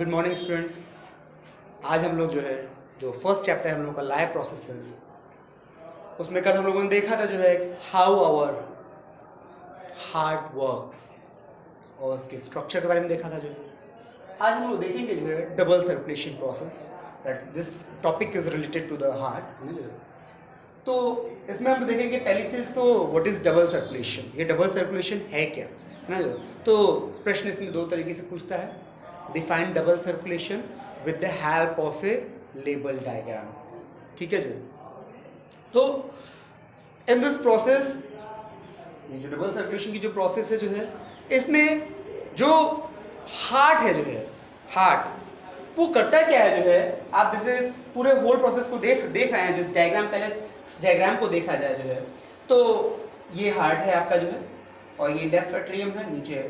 Good morning students. आज हम लोग जो है जो फर्स्ट चैप्टर है हम लोग का लाइव प्रोसेसेस, उसमें कल हम लोगों ने देखा था जो है हाउ आवर हार्ट वर्क्स और उसके स्ट्रक्चर के बारे में देखा था। जो आज हम लोग देखेंगे जो है double circulation process, that this topic is related to the heart. तो इसमें हम देखेंगे पहली चीज तो व्हाट इज डबल सर्कुलेशन, ये डबल सर्कुलेशन है क्या, है ना। तो प्रश्न इसमें दो तरीके से पूछता है, define double circulation with the help of A label diagram. ठीक है जो, तो इन दिस प्रोसेस, ये जो डबल सर्कुलेशन की जो प्रोसेस है जो है, इसमें जो हार्ट है जो है, हार्ट वो करता क्या है जो है, आप जैसे इस पूरे होल प्रोसेस को देख रहे हैं, जिस डायग्राम, पहले इस डायग्राम को देखा जाए जो है, तो ये हार्ट है आपका जो है, और ये लेफ्ट एट्रियम है, नीचे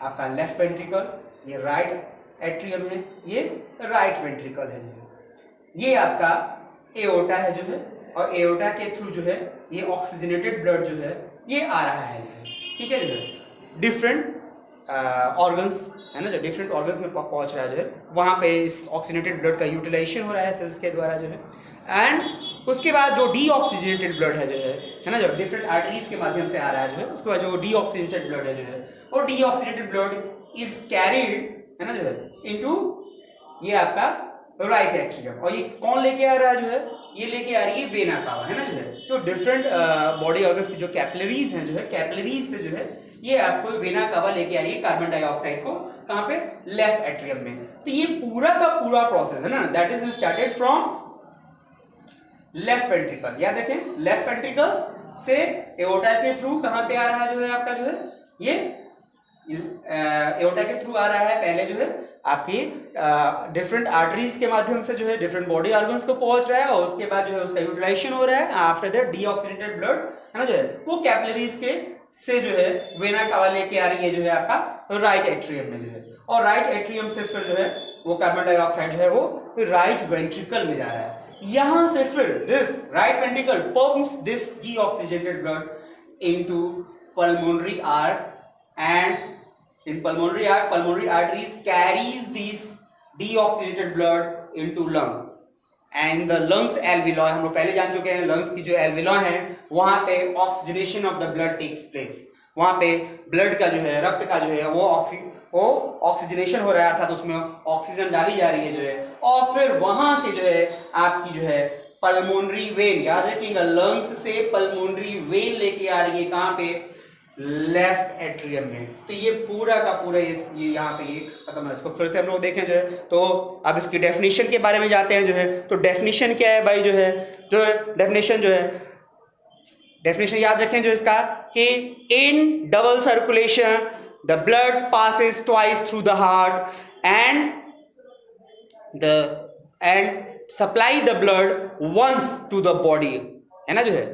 आपका लेफ्ट वेंट्रिकल, ये राइट एट्रियम है, ये राइट वेंट्रिकल है। ये आपका एओर्टा है जो है, और एओर्टा के थ्रू जो है ये ऑक्सीजनेटेड ब्लड जो है ये आ रहा है। ठीक है जो है डिफरेंट ऑर्गन्स है ना, जो डिफरेंट ऑर्गन्स में पहुंच रहा है जो है, वहाँ पे इस ऑक्सीजनेटेड ब्लड का यूटिलाइजेशन हो रहा है सेल्स के द्वारा जो है। एंड उसके बाद जो डीऑक्सीजनेटेड ब्लड है जो है ना, जो डिफरेंट आर्टरीज के माध्यम से आ रहा है जो है, उसके बाद जो डीऑक्सीजनेटेड ब्लड है जो है, और डीऑक्सीजनेटेड ब्लड इज कैरीड है ना जो है इनटू ये आपका राइट एट्रियम। और ये कौन लेके आ रहा है जो है, ये लेके आ रही है वेना कावा, है ना जो है, जो डिफरेंट बॉडी ऑर्गन्स की जो कैपिलरीज हैं जो है, कैपिलरीज से जो है ये आपको वेना कावा लेके आ रही है कार्बन डाइऑक्साइड को, कहाँ पे, लेफ्ट एट्रियम में। तो ये पूरा का पूरा प्रोसेस है ना, that is started from left ventricle. याद रखें, लेफ्ट वेंट्रिकल से एओर्टा के थ्रू कहाँ पे आ रहा है जो है आपका जो है, ये एओर्टा के थ्रू आ रहा है पहले जो है आपकी डिफरेंट आर्टरीज के माध्यम से जो है डिफरेंट बॉडी ऑर्गन्स को पहुंच रहा है, और उसके बाद जो है उसका यूटिलाइजेशन हो रहा है। आफ्टर दैट डीऑक्सीडेटेड ब्लड है ना जो है, वो कैपिलरीज के से जो है वेना कावा लेके आ रही है जो है आपका राइट एट्रियम में जो है, और राइट एट्रियम से फिर जो है वो कार्बन डाइऑक्साइड जो है वो राइट वेंट्रिकल में जा रहा है। यहां से फिर this right ventricle pumps this deoxygenated blood into pulmonary artery, and in pulmonary arteries carries this deoxygenated blood into lung, and the lungs alveoli, हम लोग पहले जान चुके हैं lungs की जो alveoli है वहां पे oxygenation of the blood takes place, वहां पे ब्लड का जो है, रक्त का जो है वो ऑक्सीजनेशन हो रहा है, अर्थात उसमें ऑक्सीजन डाली जा रही है जो है, और फिर वहां से जो है आपकी जो है पल्मोनरी वेन, याद रखिएगा लंग्स से पल्मोनरी वेन लेके आ रही है कहां पे, लेफ्ट एट्रियम में। तो ये पूरा का पूरा ये यहाँ पे ये खत्म है। इसको फिर से हम लोग देखें जो है, तो अब इसकी डेफिनेशन के बारे में जाते हैं जो है। तो डेफिनेशन क्या है भाई जो है, डेफिनेशन जो है, डेफिनेशन याद रखें जो इसका, कि in double circulation the blood passes twice through the heart and supply the blood once to the body, है ना जो है।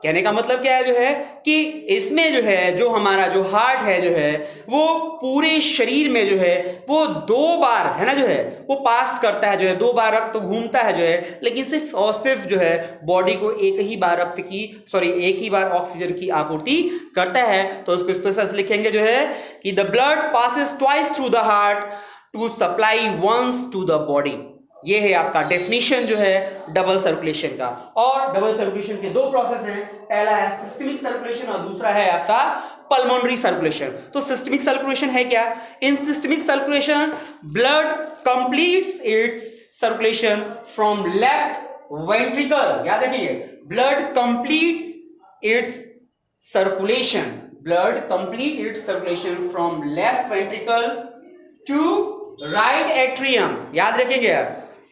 कहने का मतलब क्या है जो है, कि इसमें जो है जो हमारा जो हार्ट है जो है वो पूरे शरीर में जो है वो दो बार है ना जो है वो पास करता है जो है, दो बार रक्त घूमता है जो है, लेकिन सिर्फ और सिर्फ जो है बॉडी को एक ही बार एक ही बार ऑक्सीजन की आपूर्ति करता है। तो उसको इस तरह से लिखेंगे जो है कि the blood passes twice through the heart to supply once to the body. ये है आपका डेफिनेशन जो है डबल सर्कुलेशन का। और डबल सर्कुलेशन के दो प्रोसेस हैं, पहला है सिस्टमिक सर्कुलेशन और दूसरा है आपका पल्मोनरी सर्कुलेशन। तो सिस्टमिक सर्कुलेशन है क्या, in systemic circulation blood completes its circulation from left ventricle, याद रखिए blood completes its circulation from left ventricle to right atrium. याद रखिएगा,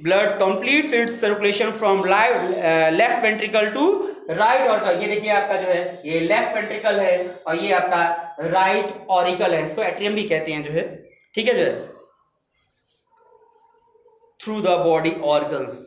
blood completes its circulation from left ventricle to right auricle. ये देखिए आपका जो है ये लेफ्ट वेंट्रिकल है, और ये आपका राइट ऑरिकल है, इसको एट्रियम भी कहते हैं जो है। ठीक है जो है, थ्रू द बॉडी ऑर्गन्स।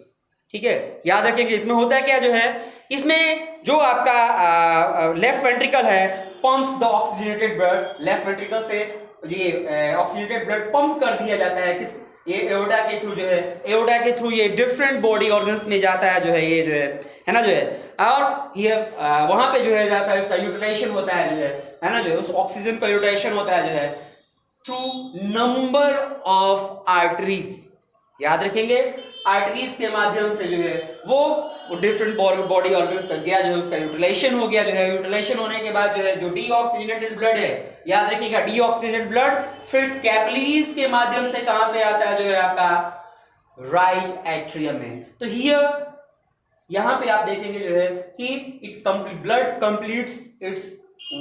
ठीक है, याद रखेंगे इसमें होता है क्या जो है, इसमें जो आपका लेफ्ट वेंट्रिकल है pumps the oxygenated blood, left ventricle से ये ऑक्सीजनेटेड ब्लड पंप कर दिया जाता है किस, ये एओर्टा के थ्रू जो है, एओर्टा के थ्रू ये डिफरेंट बॉडी ऑर्गन्स में जाता है जो है, ये जो है ना जो है, और ये वहां पे जो है जाता है, उसका यूटिलाइजेशन होता है जो है ना जो है, उस ऑक्सीजन का यूटिलाइजेशन होता है जो है। Through number of arteries. याद रखेंगे, आर्टरीज के माध्यम से जो है वो डिफरेंट बॉडी ऑर्गन्स तक गया, जो है उसका यूटिलाइजेशन हो गया, जो है यूटिलाइजेशन होने के बाद जो है जो डीऑक्सीजनेटेड ब्लड है, याद रखिएगा डीऑक्सीजनेटेड ब्लड फिर कैपिलरीज के माध्यम से कहां पे आता है, जो है आपका राइट एट्रियम में। तो हियर यहां पे आप देखेंगे जो है कि it complete blood completes it's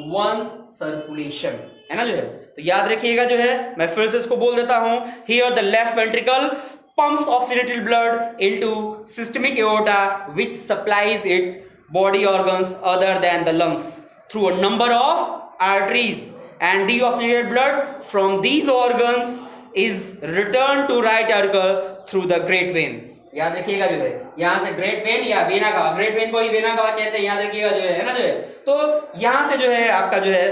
one circulation, है ना जो है। तो याद रखिएगा जो है, मैं फिर से इसको बोल देता हूं, here the left ventricle pumps oxygenated blood into systemic aorta which supplies it body organs other than the lungs through a number of arteries, and deoxygenated blood from these organs is returned to right auricle through the great vein। याद रखिएगा जो है यहां से great when या vena कवा, great when को ही vena कवा कहते हैं, याद रखिएगा जो है ना जो है। तो यहां से जो है आपका जो है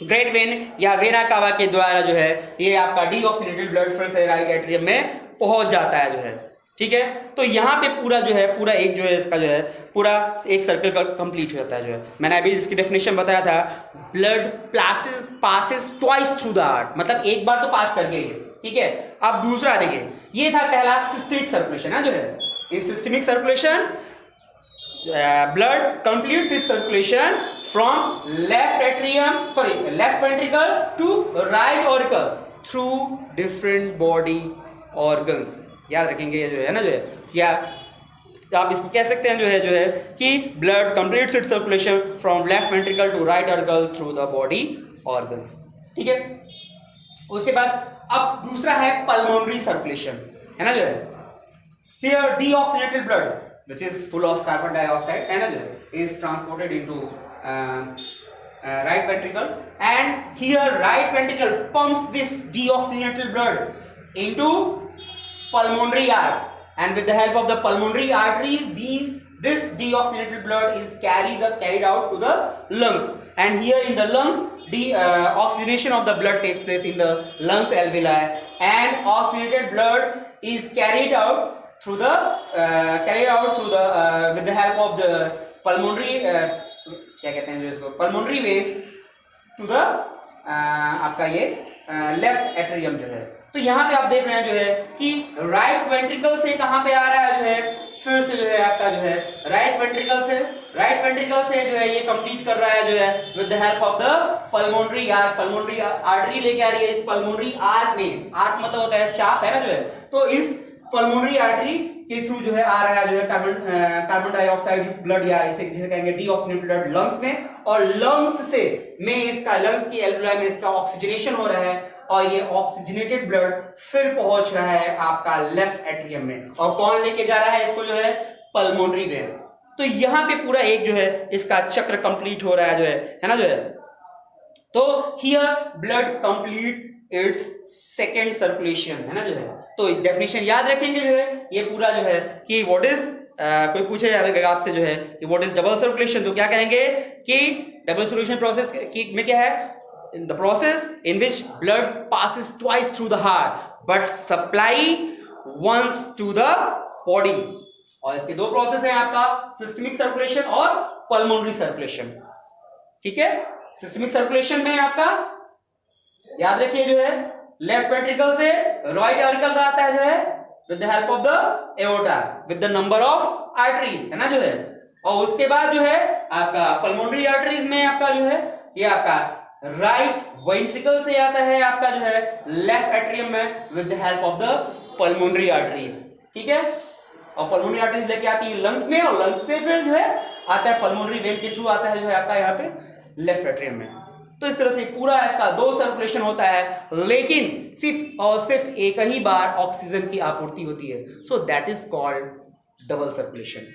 ग्रेट वेन या वेना कावा के द्वारा जो है ये आपका डीऑक्सीडेटेड ब्लड फिर से राइट एट्रियम में पहुंच जाता है जो है, ठीक है। तो यहाँ पे पूरा जो है पूरा एक जो है इसका जो है पूरा एक सर्कल का कंप्लीट हो जाता है जो है। मैंने अभी इसकी डेफिनेशन बताया था, blood passes twice through the heart, मतलब एक बार तो पास कर गई है, ठीक है। अब दूसरा देखिए, ये था पहला सिस्टमिक सर्कुलेशन है जो है। In systemic circulation blood completes its circulation from left ventricle to right auricle through different body organs. याद रखेंगे ये जो है ना जो है, या आप इसको कह सकते हैं जो है कि blood completes its circulation from left ventricle to right auricle through the body organs, ठीक है। उसके बाद अब दूसरा है पल्मोनरी सर्कुलेशन, है ना जो है। Here deoxygenated blood which is full of carbon dioxide energy is transported into right ventricle, and here right ventricle pumps this deoxygenated blood into pulmonary artery, and with the help of the pulmonary arteries this deoxygenated blood is carried out to the lungs, and here in the lungs oxygenation of the blood takes place in the lungs alveoli, and oxygenated blood is carried out through the with the help of the pulmonary क्या कहते हैं जो इसको pulmonary vein to the आपका ये left atrium जो है। तो यहाँ पे आप देख रहे हैं जो है कि राइट वेंट्रिकल से कहाँ पे आ रहा है जो है, फिर से जो है आपका जो है राइट वेंट्रिकल से जो है ये कंप्लीट कर रहा है जो है with the help of the pulmonary arc. Pulmonary artery लेके आ रही है इस पल्मोनरी आर्क में, आर्क मतलब होता है चाप, है ना जो है। तो इस पल्मोनरी आर्टरी के थ्रू जो है आ रहा है जो है कार्बन डाइऑक्साइड ब्लड, या इसे जिसे कहेंगे डीऑक्सीडेटेड ब्लड लंग्स में, और लंग्स में इसका लंग्स की एल्वेओलाई में इसका ऑक्सीजनेशन हो रहा है, और ये ऑक्सीजनेटेड ब्लड फिर पहुंच रहा है आपका लेफ्ट एट्रियम में, और कौन लेके जा रहा है इसको जो है पल्मोनरी वेन। तो यहां पे पूरा एक जो है इसका चक्र कंप्लीट हो रहा है जो है ना जो है। तो here blood complete it's second circulation, है ना जो है। तो डेफिनेशन याद रखेंगे जो है ये पूरा जो है कि व्हाट इज कोई पूछे जाएगा आपसे जो है कि व्हाट इज डबल सर्कुलेशन, तो क्या कहेंगे कि डबल सर्कुलेशन प्रोसेस में क्या है, the process in which blood passes twice through the heart but supply once to the body. और इसके दो प्रोसेस हैं आपका, सिस्टमिक सर्कुलेशन और पल्मोनरी सर्कुलेशन, ठीक है। सिस्टमिक सर्कुलेशन में आपका याद रखिए जो है लेफ्ट वेंट्रिकल से राइट ऑरिकल आता है जो है with the help of the aorta with the number of arteries, है ना जो है। और उसके बाद जो है आपका पल्मोनरी आर्टरीज में आपका जो है ये आपका राइट वेंट्रिकल से आता है आपका जो है लेफ्ट एट्रियम में with the help of the pulmonary arteries, ठीक है। और पल्मोनरी आर्टरीज लेके आती है लंग्स में, और लंग्स से फिर जो है आता है पल्मोनरी वेन के थ्रू आता है जो है आपका यहाँ पे लेफ्ट एट्रियम में। तो इस तरह से पूरा इसका दो सर्कुलेशन होता है, लेकिन सिर्फ और सिर्फ एक ही बार ऑक्सीजन की आपूर्ति होती है, so that is called double circulation.